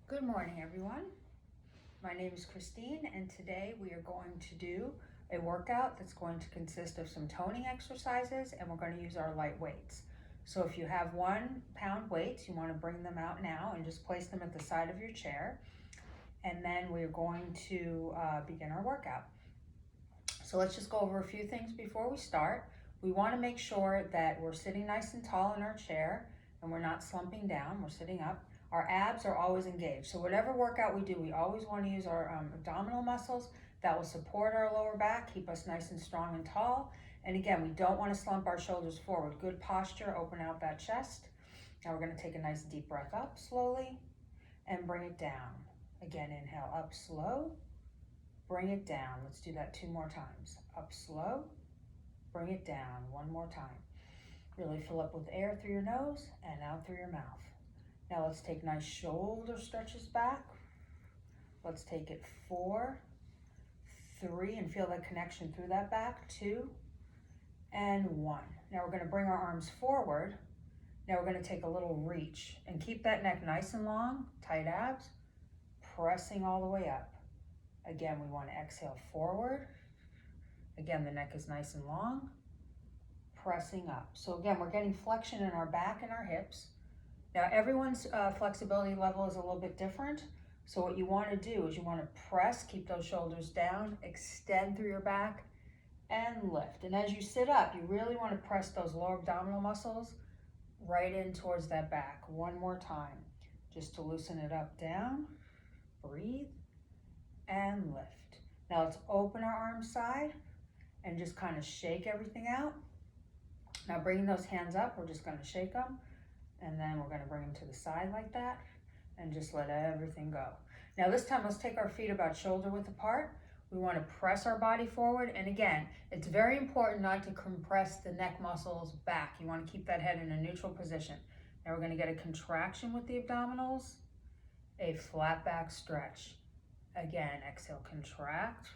Good morning, everyone. My name is Christine, and today we are going to do a workout that's going to consist of some toning exercises, and we're going to use our light weights. So if you have 1 pound weights, you want to bring them out now and just place them at the side of your chair. And then we're going to begin our workout. So let's just go over a few things before we start. We want to make sure that we're sitting nice and tall in our chair and we're not slumping down, we're sitting up. Our abs are always engaged. So whatever workout we do, we always want to use our abdominal muscles that will support our lower back, keep us nice and strong and tall. And again, we don't want to slump our shoulders forward. Good posture, open out that chest. Now we're going to take a nice deep breath up slowly and bring it down. Again, inhale up slow, bring it down. Let's do that 2 more times. Up slow, bring it down 1 more time. Really fill up with air through your nose and out through your mouth. Now let's take nice shoulder stretches back. Let's take it 4, 3, and feel that connection through that back. 2 and 1. Now we're going to bring our arms forward. Now we're going to take a little reach and keep that neck nice and long, tight abs, pressing all the way up. Again, we want to exhale forward. Again, the neck is nice and long, pressing up. So again, we're getting flexion in our back and our hips. Now everyone's flexibility level is a little bit different. So what you want to do is you want to press, keep those shoulders down, extend through your back and lift. And as you sit up, you really want to press those lower abdominal muscles right in towards that back. 1 more time, just to loosen it up, down, breathe and lift. Now let's open our arms side and just kind of shake everything out. Now bringing those hands up, we're just going to shake them. And then we're going to bring them to the side like that and just let everything go. Now this time, let's take our feet about shoulder width apart. We want to press our body forward. And again, it's very important not to compress the neck muscles back. You want to keep that head in a neutral position. Now we're going to get a contraction with the abdominals, a flat back stretch. Again, exhale, contract,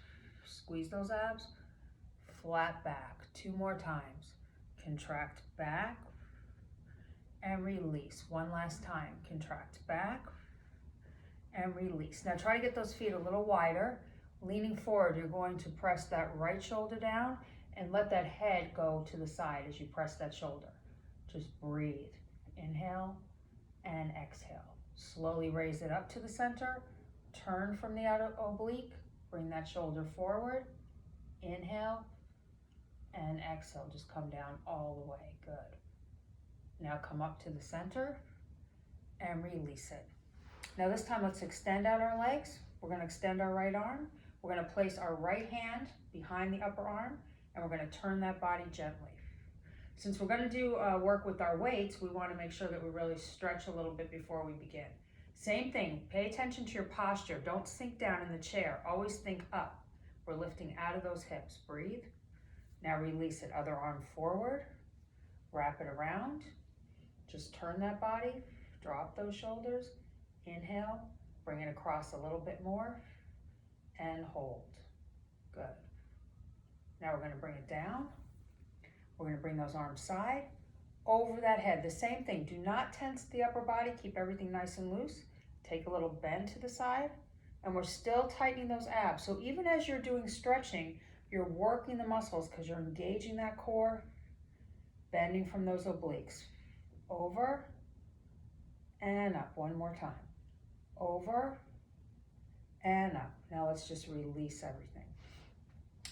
squeeze those abs, flat back. 2 more times. Contract back, and release. 1 last time. Contract back and release. Now try to get those feet a little wider. Leaning forward, you're going to press that right shoulder down and let that head go to the side as you press that shoulder. Just breathe. Inhale and exhale. Slowly raise it up to the center. Turn from the outer oblique. Bring that shoulder forward. Inhale and exhale. Just come down all the way. Good. Now come up to the center and release it. Now this time, let's extend out our legs. We're going to extend our right arm. We're going to place our right hand behind the upper arm, and we're going to turn that body gently. Since we're going to do work with our weights, we want to make sure that we really stretch a little bit before we begin. Same thing, pay attention to your posture. Don't sink down in the chair. Always think up. We're lifting out of those hips. Breathe. Now release it. Other arm forward. Wrap it around. Just turn that body, drop those shoulders, inhale, bring it across a little bit more, and hold. Good. Now we're going to bring it down. We're going to bring those arms side, over that head. The same thing, do not tense the upper body, keep everything nice and loose. Take a little bend to the side, and we're still tightening those abs. So even as you're doing stretching, you're working the muscles because you're engaging that core, bending from those obliques. Over and up. 1 more time. Over and up. Now let's just release everything.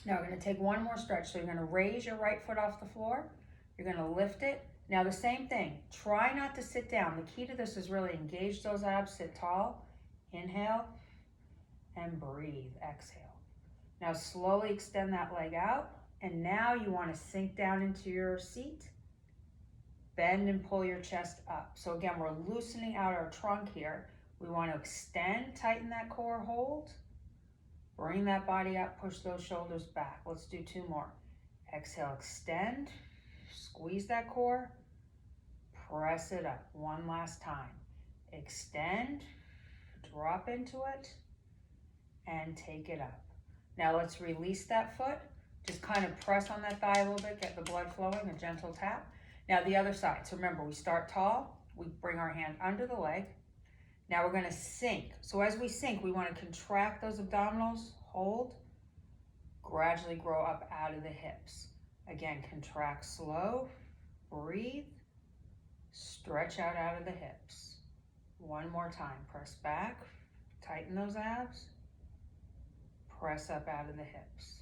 Now we're going to take 1 more stretch. So you're going to raise your right foot off the floor. You're going to lift it. Now the same thing. Try not to sit down. The key to this is really engage those abs, sit tall. Inhale and breathe. Exhale. Now slowly extend that leg out. And now you want to sink down into your seat. Bend and pull your chest up. So again, we're loosening out our trunk here. We want to extend, tighten that core, hold. Bring that body up, push those shoulders back. Let's do 2 more. Exhale, extend, squeeze that core, press it up. 1 last time. Extend, drop into it, and take it up. Now let's release that foot. Just kind of press on that thigh a little bit, get the blood flowing, a gentle tap. Now the other side. So remember, we start tall, we bring our hand under the leg, Now we're gonna sink. So as we sink, we wanna contract those abdominals, hold, gradually grow up out of the hips. Again, contract slow, breathe, stretch out of the hips. One more time, press back, tighten those abs, press up out of the hips.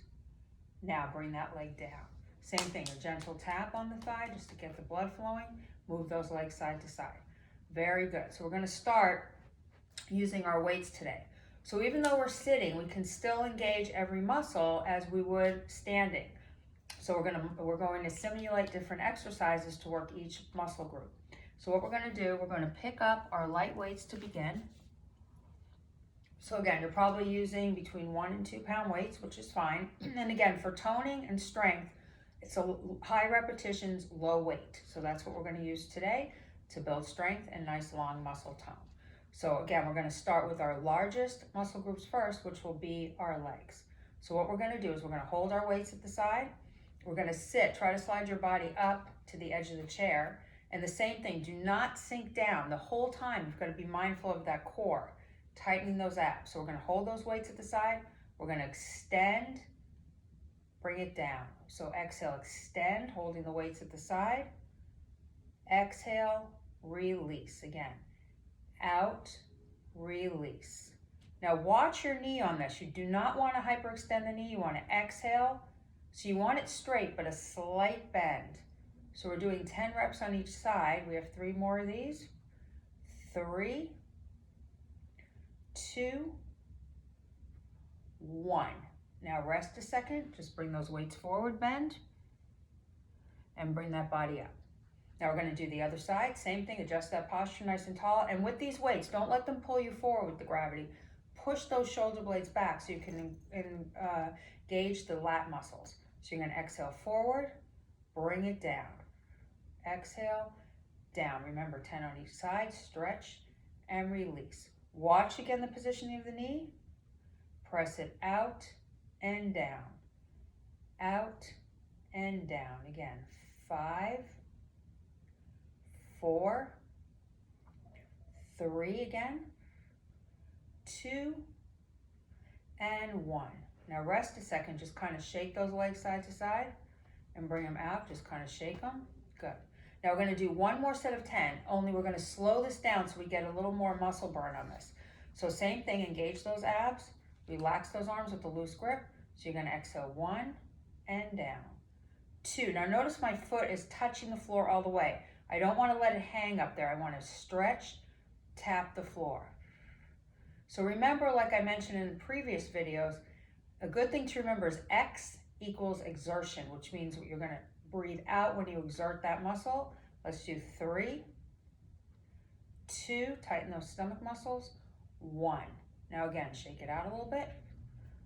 Now bring that leg down. Same thing, a gentle tap on the thigh just to get the blood flowing. Move those legs side to side. Very good. So we're gonna start using our weights today. So even though we're sitting, we can still engage every muscle as we would standing. So we're going to simulate different exercises to work each muscle group. So what we're gonna do, we're gonna pick up our light weights to begin. So again, you're probably using between 1 and 2 pound weights, which is fine. And again, for toning and strength, it's a high repetitions, low weight. So that's what we're gonna use today to build strength and nice long muscle tone. So again, we're gonna start with our largest muscle groups first, which will be our legs. So what we're gonna do is we're gonna hold our weights at the side. We're gonna sit, try to slide your body up to the edge of the chair. And the same thing, do not sink down. The whole time, you've gotta be mindful of that core, tightening those abs. So we're gonna hold those weights at the side. We're gonna extend, bring it down. So exhale, extend, holding the weights at the side. Exhale, release again. Out, release. Now watch your knee on this. You do not want to hyperextend the knee. You want to exhale. So you want it straight, but a slight bend. So we're doing 10 reps on each side. We have 3 more of these. 3, 2, 1. Now rest a second. Just bring those weights forward, bend, and bring that body up. Now we're going to do the other side. Same thing, adjust that posture nice and tall. And with these weights, don't let them pull you forward with the gravity. Push those shoulder blades back so you can engage the lat muscles. So you're going to exhale forward, bring it down. Exhale, down. Remember, 10 on each side, stretch and release. Watch again the positioning of the knee. Press it out and down. Out and down. Again, 5, 4, 3 again, 2, and 1. Now rest a second, just kind of shake those legs side to side and bring them out, just kind of shake them. Good. Now we're going to do one more set of 10, only we're going to slow this down so we get a little more muscle burn on this. So same thing, engage those abs, relax those arms with a loose grip. So you're going to exhale 1 and down. 2. Now notice my foot is touching the floor all the way. I don't want to let it hang up there. I want to stretch, tap the floor. So remember, like I mentioned in previous videos, a good thing to remember is X equals exertion, which means you're going to breathe out when you exert that muscle. Let's do 3, 2, tighten those stomach muscles, 1. Now again, shake it out a little bit.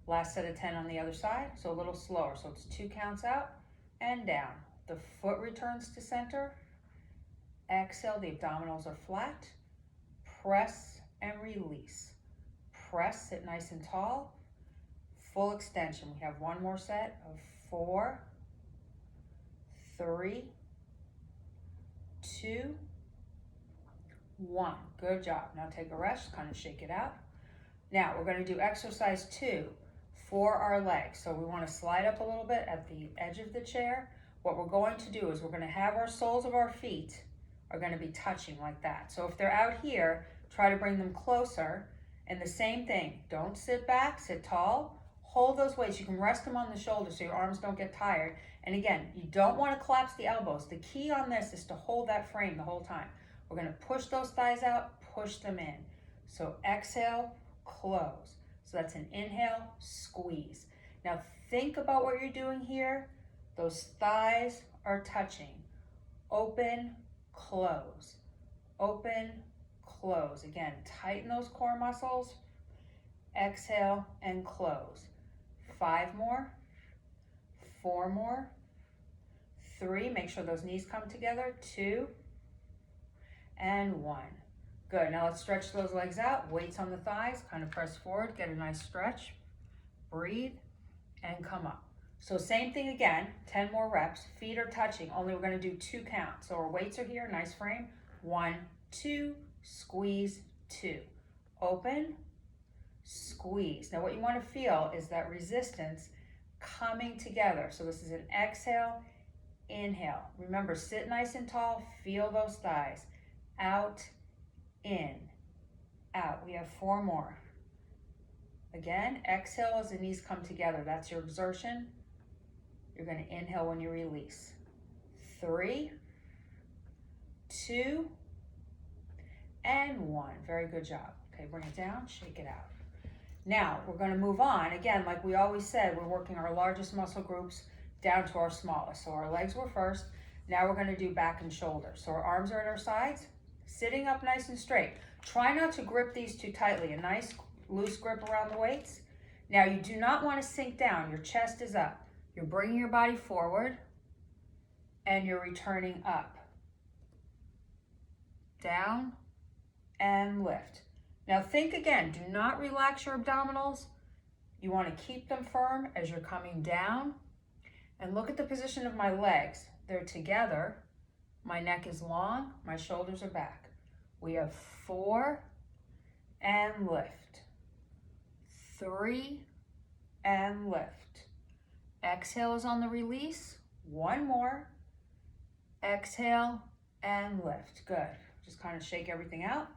Last set of 10 on the other side, so a little slower. So it's 2 counts out and down. The foot returns to center. Exhale, the abdominals are flat. Press and release. Press, sit nice and tall. Full extension. We have one more set of 4, 3, 2, 1. Good job. Now take a rest, kind of shake it out. Now we're going to do exercise 2 for our legs. So we want to slide up a little bit at the edge of the chair. What we're going to do is we're going to have our soles of our feet are going to be touching like that. So if they're out here, try to bring them closer. And the same thing, don't sit back, sit tall, hold those weights. You can rest them on the shoulders so your arms don't get tired. And again, you don't want to collapse the elbows. The key on this is to hold that frame the whole time. We're going to push those thighs out, push them in. So exhale, close. So that's an inhale, squeeze. Now think about what you're doing here. Those thighs are touching. Open, close. Open, close. Again, tighten those core muscles. Exhale and close. 5 more. 4 more. 3. Make sure those knees come together. 2 and 1. Good. Now let's stretch those legs out. Weights on the thighs. Kind of press forward. Get a nice stretch. Breathe and come up. So same thing again. 10 more reps. Feet are touching. Only we're going to do 2 counts. So our weights are here. Nice frame. 1, 2. Squeeze. 2. Open, squeeze. Now what you want to feel is that resistance coming together. So this is an exhale, inhale. Remember, sit nice and tall, feel those thighs. Out, in, out. We have 4 more. Again, exhale as the knees come together. That's your exertion. You're going to inhale when you release. 3, 2, and 1. Very good job. Okay, bring it down, shake it out. Now, we're going to move on. Again, like we always said, we're working our largest muscle groups down to our smallest. So our legs were first. Now we're going to do back and shoulders. So our arms are at our sides, sitting up nice and straight. Try not to grip these too tightly. A nice loose grip around the weights. Now you do not want to sink down. Your chest is up. You're bringing your body forward and you're returning up. Down and lift. Now think again, do not relax your abdominals. You want to keep them firm as you're coming down. And look at the position of my legs. They're together. My neck is long, my shoulders are back. We have 4 and lift. 3 and lift. Exhale is on the release. 1 more. Exhale and lift. Good. Just kind of shake everything out.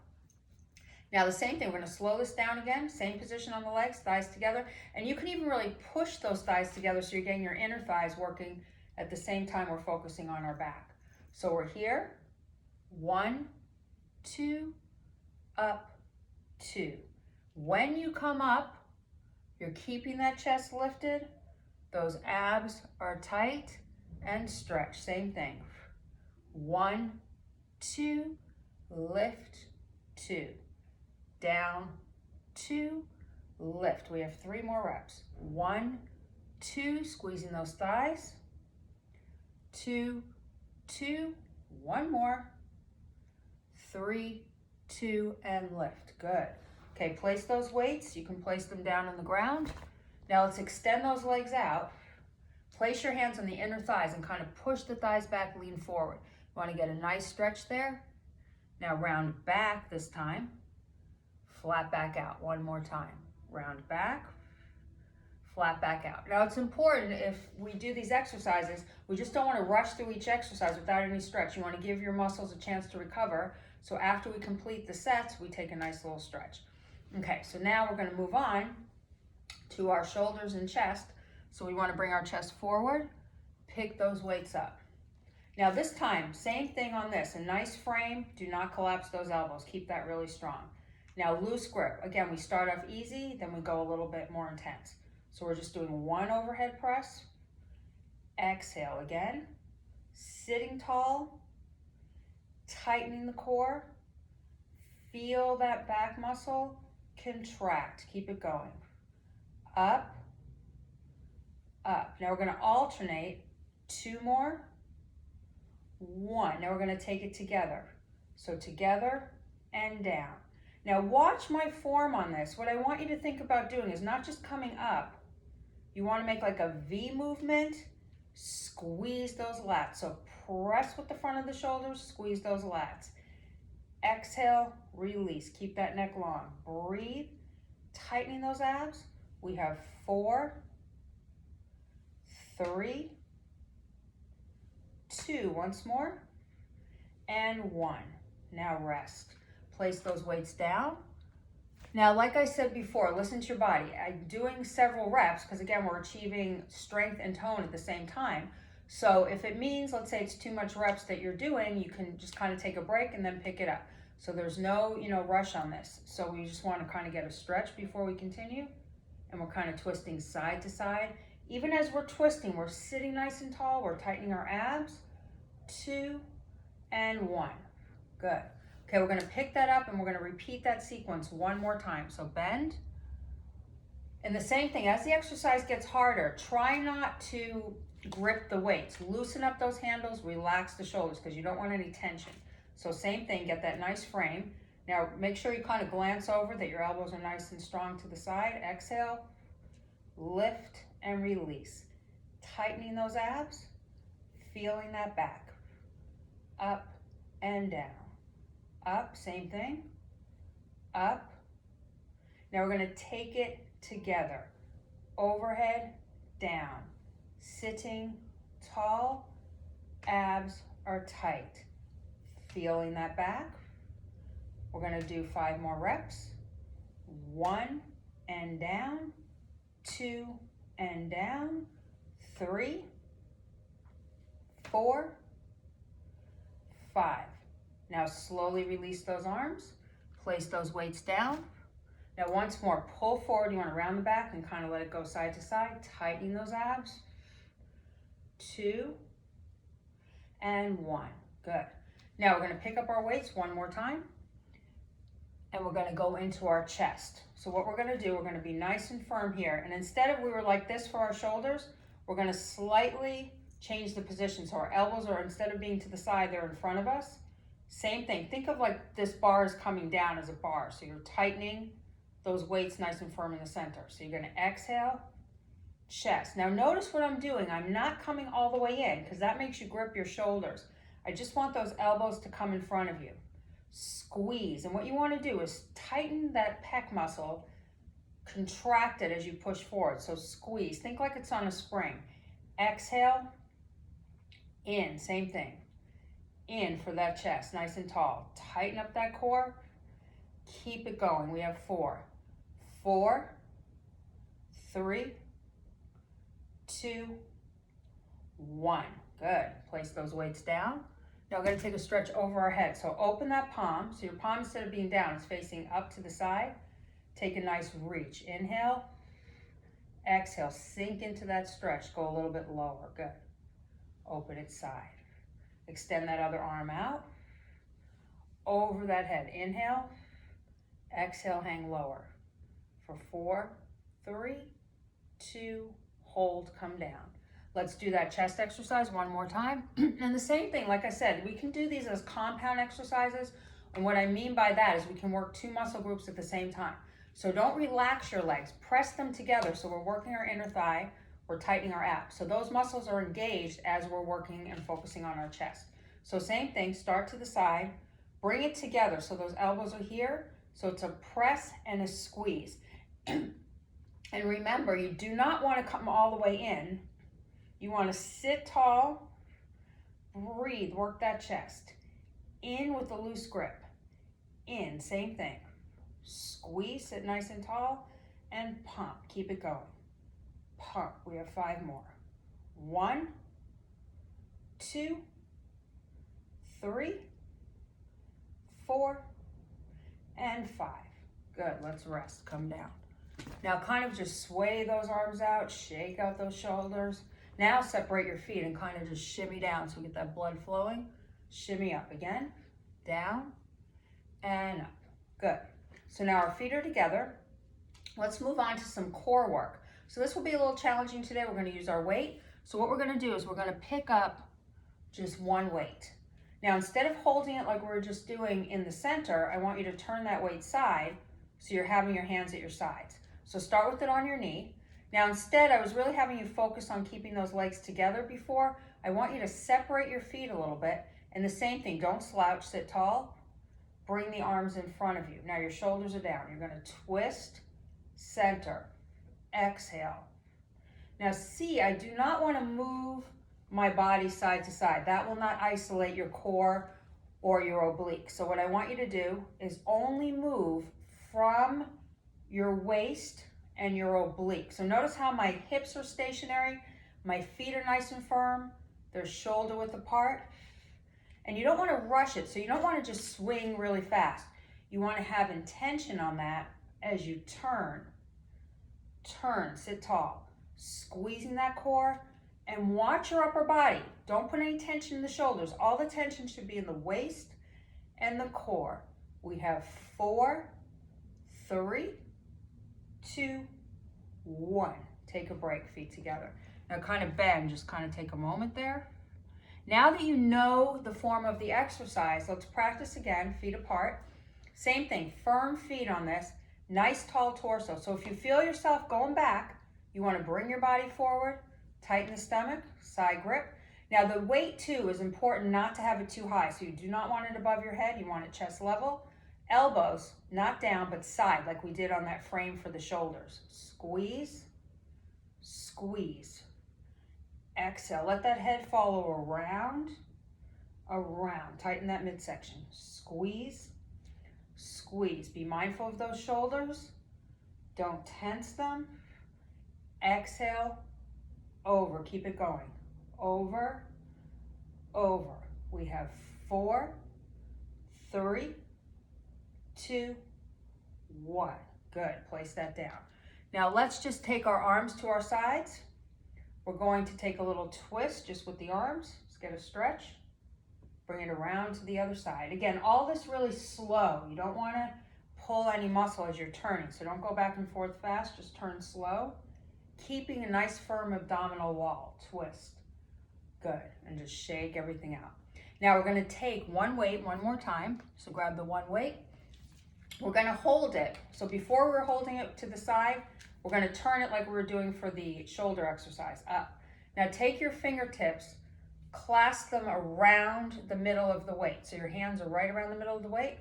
Now the same thing, we're going to slow this down again. Same position on the legs, thighs together. And you can even really push those thighs together so you're getting your inner thighs working at the same time we're focusing on our back. So we're here. 1, 2, up, 2. When you come up, you're keeping that chest lifted. Those abs are tight and stretch. Same thing. 1, 2, lift, 2. Down, 2, lift. We have 3 more reps. 1, 2, squeezing those thighs. 2, 2, 1 more. 3, 2, and lift. Good. Okay, place those weights. You can place them down on the ground. Now let's extend those legs out. Place your hands on the inner thighs and kind of push the thighs back, lean forward. You want to get a nice stretch there. Now round back this time. Flat back out. 1 more time. Round back, flat back out. Now it's important if we do these exercises, we just don't want to rush through each exercise without any stretch. You want to give your muscles a chance to recover. So after we complete the sets, we take a nice little stretch. Okay, so now we're going to move on to our shoulders and chest. So we want to bring our chest forward, pick those weights up. Now this time, same thing on this, a nice frame. Do not collapse those elbows. Keep that really strong. Now loose grip. Again, we start off easy, then we go a little bit more intense. So we're just doing 1 overhead press. Exhale again. Sitting tall. Tightening the core. Feel that back muscle contract. Keep it going. Up, up. Now we're going to alternate. 2 more. 1. Now we're going to take it together. So together and down. Now watch my form on this. What I want you to think about doing is not just coming up. You want to make like a V movement. Squeeze those lats. So press with the front of the shoulders, squeeze those lats. Exhale, release. Keep that neck long. Breathe. Tightening those abs. We have 4, 3, 2. Once more. And 1. Now rest. Place those weights down. Now, like I said before, listen to your body. I'm doing several reps because, again, we're achieving strength and tone at the same time. So if it means, let's say it's too much reps that you're doing, you can just kind of take a break and then pick it up. So there's no, rush on this. So we just want to kind of get a stretch before we continue. And we're kind of twisting side to side. Even as we're twisting, we're sitting nice and tall. We're tightening our abs. 2 and 1. Good. Okay, we're going to pick that up and we're going to repeat that sequence 1 more time. So bend. And the same thing, as the exercise gets harder, try not to grip the weights. Loosen up those handles, relax the shoulders because you don't want any tension. So same thing, get that nice frame. Now make sure you kind of glance over that your elbows are nice and strong to the side. Exhale, lift and release. Tightening those abs, feeling that back. Up and down. Up, same thing. up. Now we're gonna take it together. Overhead, down. Sitting tall, abs are tight. Feeling that back. We're gonna do 5 more reps. 1 and down, 2 and down, 3, 4, 5. Now slowly release those arms, place those weights down. Now once more, pull forward. You want to round the back and kind of let it go side to side, tightening those abs. 2 and 1. Good. Now we're going to pick up our weights one more time, and we're going to go into our chest. So what we're going to do, we're going to be nice and firm here, and instead of we were like this for our shoulders, we're going to slightly change the position. So our elbows are, instead of being to the side, they're in front of us. Same thing. Think of like this bar is coming down as a bar. So you're tightening those weights nice and firm in the center. So you're going to exhale, chest. Now notice what I'm doing. I'm not coming all the way in because that makes you grip your shoulders. I just want those elbows to come in front of you. Squeeze. And what you want to do is tighten that pec muscle, contract it as you push forward. So squeeze. Think like it's on a spring. Exhale, in. Same thing. In for that chest, nice and tall. Tighten up that core. Keep it going. We have 4. 4, 3, 2, 1. Good. Place those weights down. Now we're going to take a stretch over our head. So open that palm. So your palm, instead of being down, is facing up to the side. Take a nice reach. Inhale. Exhale. Sink into that stretch. Go a little bit lower. Good. Open it side. Extend that other arm out. Over that head. Inhale. Exhale. Hang lower. For 4, 3, 2, hold, come down. Let's do that chest exercise one more time. And the same thing, like I said, we can do these as compound exercises. And what I mean by that is we can work 2 muscle groups at the same time. So don't relax your legs, press them together. So we're working our inner thigh, we're tightening our abs. So those muscles are engaged as we're working and focusing on our chest. So same thing, start to the side, bring it together. So those elbows are here. So it's a press and a squeeze. And remember, you do not want to come all the way in. You want to sit tall, breathe, work that chest. In with a loose grip. In, same thing. Squeeze, sit nice and tall, and pump. Keep it going. Pump. We have 5 more. 1, 2, 3, 4, and 5. Good. Let's rest. Come down. Now kind of just sway those arms out, shake out those shoulders. Now separate your feet and kind of just shimmy down so we get that blood flowing. Shimmy up again, down, and up. Good. So now our feet are together. Let's move on to some core work. So this will be a little challenging today. We're going to use our weight. So what we're going to do is we're going to pick up just one weight. Now instead of holding it like we were just doing in the center, I want you to turn that weight side so you're having your hands at your sides. So start with it on your knee. Now instead, I was really having you focus on keeping those legs together before. I want you to separate your feet a little bit. And the same thing, don't slouch, sit tall. Bring the arms in front of you. Now your shoulders are down. You're going to twist, center, exhale. Now see, I do not want to move my body side to side. That will not isolate your core or your oblique. So what I want you to do is only move from your waist and your oblique. So notice how my hips are stationary, my feet are nice and firm, they're shoulder width apart. And you don't want to rush it, so you don't want to just swing really fast. You want to have intention on that as you turn, sit tall, squeezing that core, and watch your upper body. Don't put any tension in the shoulders. All the tension should be in the waist and the core. We have 4, 3, 2, 1. Take a break, feet together. Now kind of bend, just kind of take a moment there. Now that you know the form of the exercise, let's practice again, feet apart. Same thing, firm feet on this, nice tall torso. So if you feel yourself going back, you want to bring your body forward, tighten the stomach, side grip. Now the weight too is important not to have it too high. So you do not want it above your head, you want it chest level. Elbows, not down, but side, like we did on that frame for the shoulders. Squeeze, squeeze. Exhale, let that head follow around, around. Tighten that midsection. Squeeze, squeeze. Be mindful of those shoulders. Don't tense them. Exhale, over. Keep it going. Over, over. We have 4, 3, 2, 1. Good. Place that down. Now let's just take our arms to our sides. We're going to take a little twist just with the arms. Let's get a stretch. Bring it around to the other side. Again, all this really slow. You don't want to pull any muscle as you're turning, so don't go back and forth fast. Just turn slow, keeping a nice firm abdominal wall. Twist. Good. And just shake everything out. Now we're going to take one weight one more time. So grab the one weight. We're going to hold it. So before we're holding it to the side, we're going to turn it like we were doing for the shoulder exercise, up. Now take your fingertips, clasp them around the middle of the weight. So your hands are right around the middle of the weight.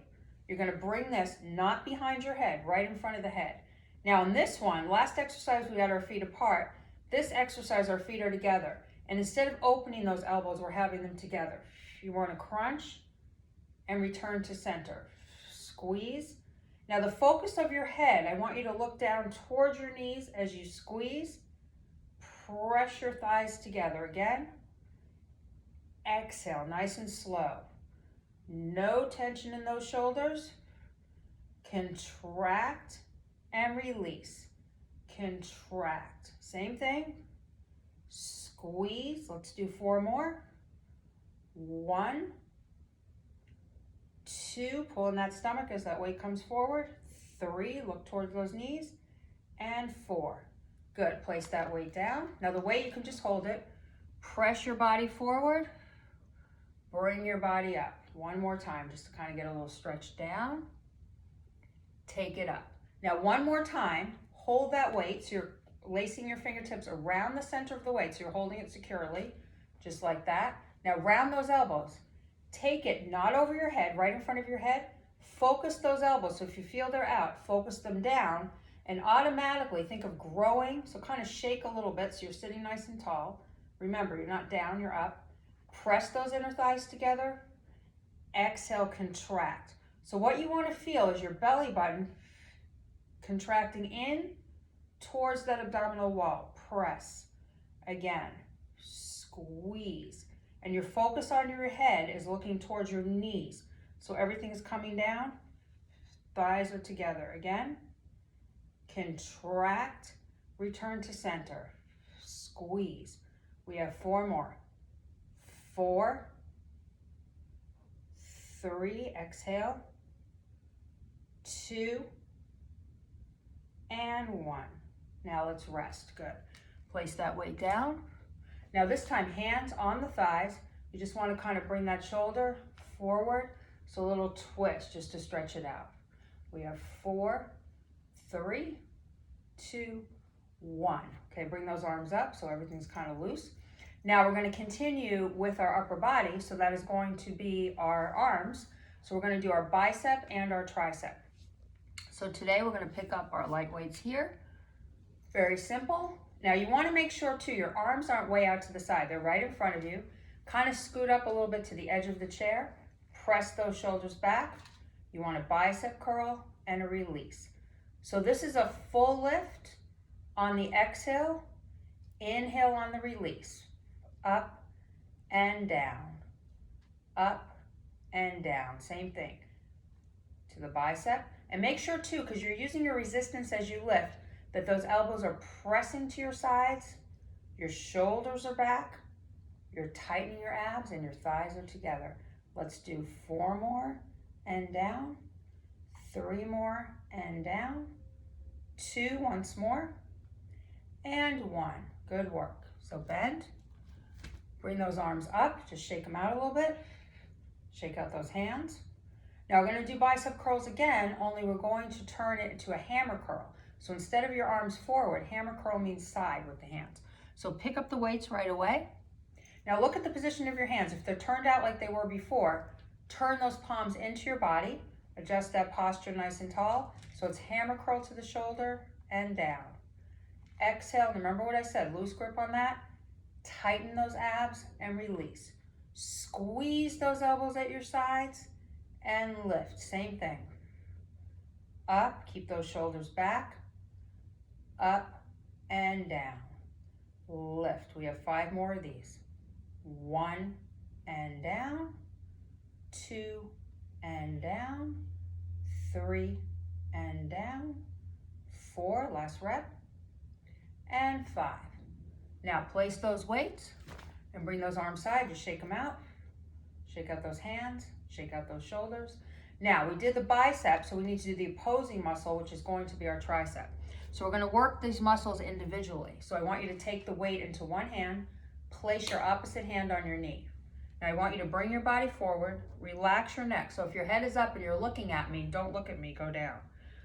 You're going to bring this not behind your head, right in front of the head. Now in this one, last exercise we got our feet apart. This exercise our feet are together. And instead of opening those elbows, we're having them together. You want to crunch and return to center. Squeeze. Now the focus of your head, I want you to look down towards your knees as you squeeze. Press your thighs together again. Exhale, nice and slow. No tension in those shoulders. Contract and release. Contract. Same thing. Squeeze. Let's do 4 more. 1, 2, pull in that stomach as that weight comes forward. 3, look towards those knees. And 4. Good, place that weight down. Now the weight, you can just hold it. Press your body forward. Bring your body up. One more time, just to kind of get a little stretch down. Take it up. Now one more time, hold that weight. So you're lacing your fingertips around the center of the weight. So you're holding it securely, just like that. Now round those elbows. Take it not over your head, right in front of your head. Focus those elbows. So if you feel they're out, focus them down and automatically think of growing. So kind of shake a little bit so you're sitting nice and tall. Remember, you're not down, you're up. Press those inner thighs together. Exhale, contract. So what you want to feel is your belly button contracting in towards that abdominal wall. Press. Again, squeeze. And your focus on your head is looking towards your knees. So everything is coming down. Thighs are together. Again, contract, return to center. Squeeze. We have 4 more. 4, 3, exhale. 2, and 1. Now let's rest. Good. Place that weight down. Now this time, hands on the thighs. You just want to kind of bring that shoulder forward. So a little twist just to stretch it out. We have 4, 3, 2, 1. Okay, bring those arms up so everything's kind of loose. Now we're going to continue with our upper body. So that is going to be our arms. So we're going to do our bicep and our tricep. So today we're going to pick up our light weights here. Very simple. Now you want to make sure too, your arms aren't way out to the side. They're right in front of you. Kind of scoot up a little bit to the edge of the chair. Press those shoulders back. You want a bicep curl and a release. So this is a full lift on the exhale. Inhale on the release. Up and down. Up and down. Same thing. To the bicep. And make sure too, because you're using your resistance as you lift, that those elbows are pressing to your sides, your shoulders are back, you're tightening your abs, and your thighs are together. Let's do 4 more and down, 3 more and down, 2, once more, and 1. Good work. So bend, bring those arms up, just shake them out a little bit, shake out those hands. Now we're going to do bicep curls again, only we're going to turn it into a hammer curl. So instead of your arms forward, hammer curl means side with the hands. So pick up the weights right away. Now look at the position of your hands. If they're turned out like they were before, turn those palms into your body. Adjust that posture nice and tall. So it's hammer curl to the shoulder and down. Exhale, and remember what I said, loose grip on that. Tighten those abs and release. Squeeze those elbows at your sides and lift, same thing. Up, keep those shoulders back. Up and down. Lift, we have 5 more of these. 1 and down, 2 and down, 3 and down, 4, last rep, and 5. Now place those weights and bring those arms side, just shake them out. Shake out those hands, shake out those shoulders. Now we did the bicep, so we need to do the opposing muscle, which is going to be our tricep. So we're gonna work these muscles individually. So I want you to take the weight into one hand, place your opposite hand on your knee. Now I want you to bring your body forward, relax your neck. So if your head is up and you're looking at me, don't look at me, go down.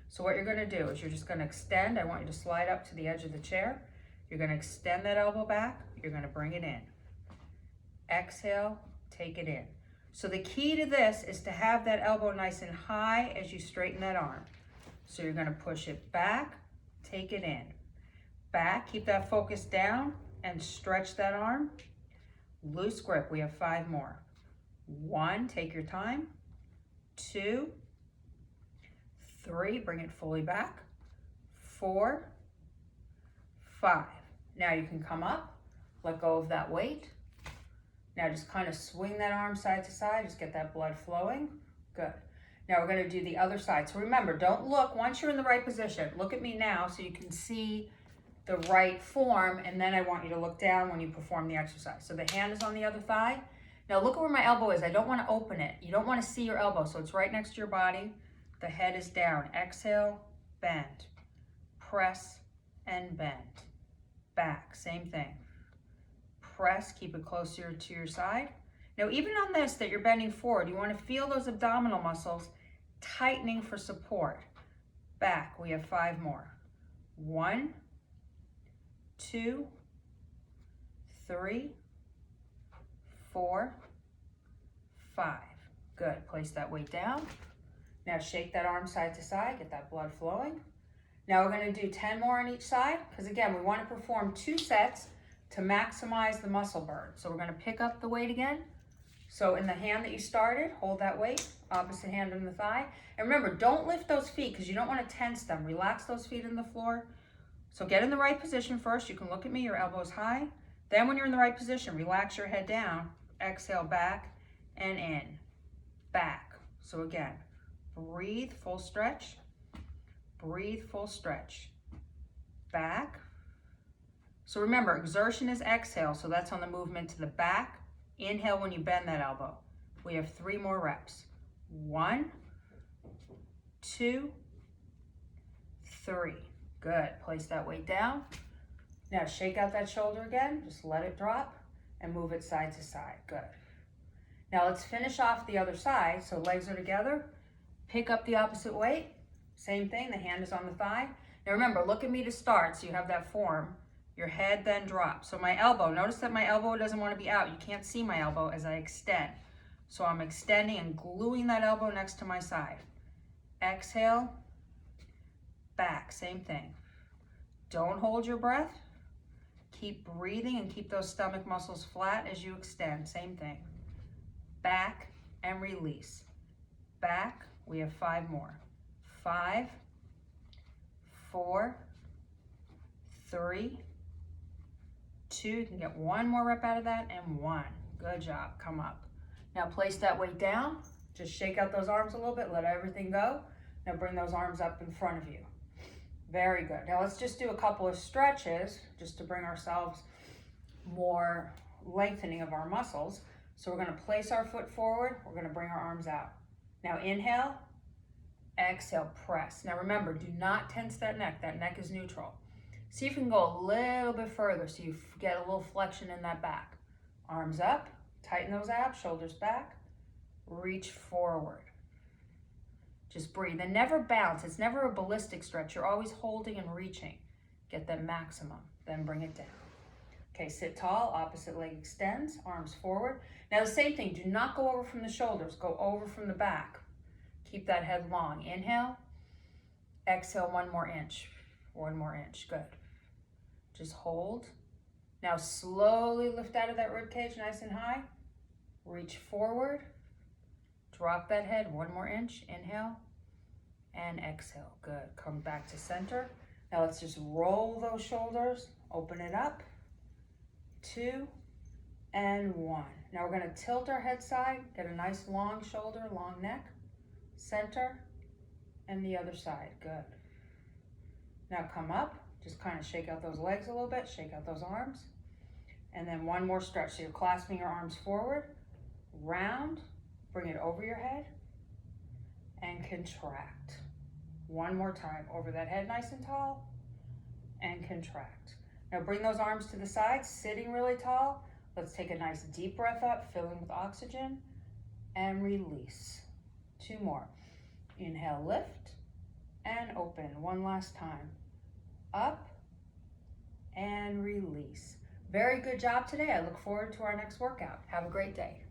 So what you're gonna do is you're just gonna extend. I want you to slide up to the edge of the chair. You're gonna extend that elbow back. You're gonna bring it in. Exhale, take it in. So the key to this is to have that elbow nice and high as you straighten that arm. So you're gonna push it back, take it in. Back, keep that focus down and stretch that arm. Loose grip, we have 5 more. 1, take your time. 2, 3, bring it fully back. 4, 5. Now you can come up, let go of that weight. Now just kind of swing that arm side to side, just get that blood flowing. Good. Now we're gonna do the other side. So remember, don't look, once you're in the right position, look at me now so you can see the right form, and then I want you to look down when you perform the exercise. So the hand is on the other thigh. Now look at where my elbow is. I don't wanna open it. You don't wanna see your elbow, so it's right next to your body. The head is down. Exhale, bend. Press and bend. Back, same thing. Press, keep it closer to your side. Now even on this that you're bending forward, you want to feel those abdominal muscles tightening for support. Back, we have 5 more. 1, 2, 3, 4, 5. Good, place that weight down. Now shake that arm side to side, get that blood flowing. Now we're gonna do 10 more on each side, because again, we wanna perform 2 sets to maximize the muscle burn. So we're gonna pick up the weight again. So in the hand that you started, hold that weight, opposite hand on the thigh. And remember, don't lift those feet because you don't wanna tense them. Relax those feet in the floor. So get in the right position first. You can look at me, your elbows high. Then when you're in the right position, relax your head down, exhale back and in, back. So again, breathe, full stretch, breathe, full stretch, back. So remember, exertion is exhale, so that's on the movement to the back. Inhale when you bend that elbow. We have 3 more reps. 1, 2, 3. Good, place that weight down. Now shake out that shoulder again, just let it drop and move it side to side, good. Now let's finish off the other side, so legs are together. Pick up the opposite weight, same thing, the hand is on the thigh. Now remember, look at me to start, so you have that form. Your head then drops. So my elbow, notice that my elbow doesn't want to be out. You can't see my elbow as I extend. So I'm extending and gluing that elbow next to my side. Exhale, back, same thing. Don't hold your breath. Keep breathing and keep those stomach muscles flat as you extend, same thing. Back and release. Back, we have 5 more. 5, 4, 3, 2, you can get 1 more rep out of that, and 1. Good job, come up. Now place that weight down, just shake out those arms a little bit, let everything go. Now bring those arms up in front of you. Very good. Now let's just do a couple of stretches, just to bring ourselves more lengthening of our muscles. So we're gonna place our foot forward, we're gonna bring our arms out. Now inhale, exhale, press. Now remember, do not tense that neck is neutral. See if you can go a little bit further so you get a little flexion in that back. Arms up, tighten those abs, shoulders back, reach forward. Just breathe and never bounce. It's never a ballistic stretch. You're always holding and reaching. Get the maximum, then bring it down. Okay, sit tall, opposite leg extends, arms forward. Now the same thing, do not go over from the shoulders, go over from the back. Keep that head long. Inhale. Exhale 1 more inch. 1 more inch. Good. Just hold. Now slowly lift out of that rib cage nice and high. Reach forward. Drop that head 1 more inch. Inhale and exhale. Good. Come back to center. Now let's just roll those shoulders. Open it up. 2 and 1. Now we're going to tilt our head side. Get a nice long shoulder, long neck. Center and the other side. Good. Now come up. Just kind of shake out those legs a little bit. Shake out those arms. And then 1 more stretch. So you're clasping your arms forward. Round. Bring it over your head. And contract. 1 more time. Over that head nice and tall. And contract. Now bring those arms to the sides. Sitting really tall. Let's take a nice deep breath up. Filling with oxygen. And release. 2 more. Inhale, lift. And open. 1 last time. Up. And release. Very good job today. I look forward to our next workout. Have a great day.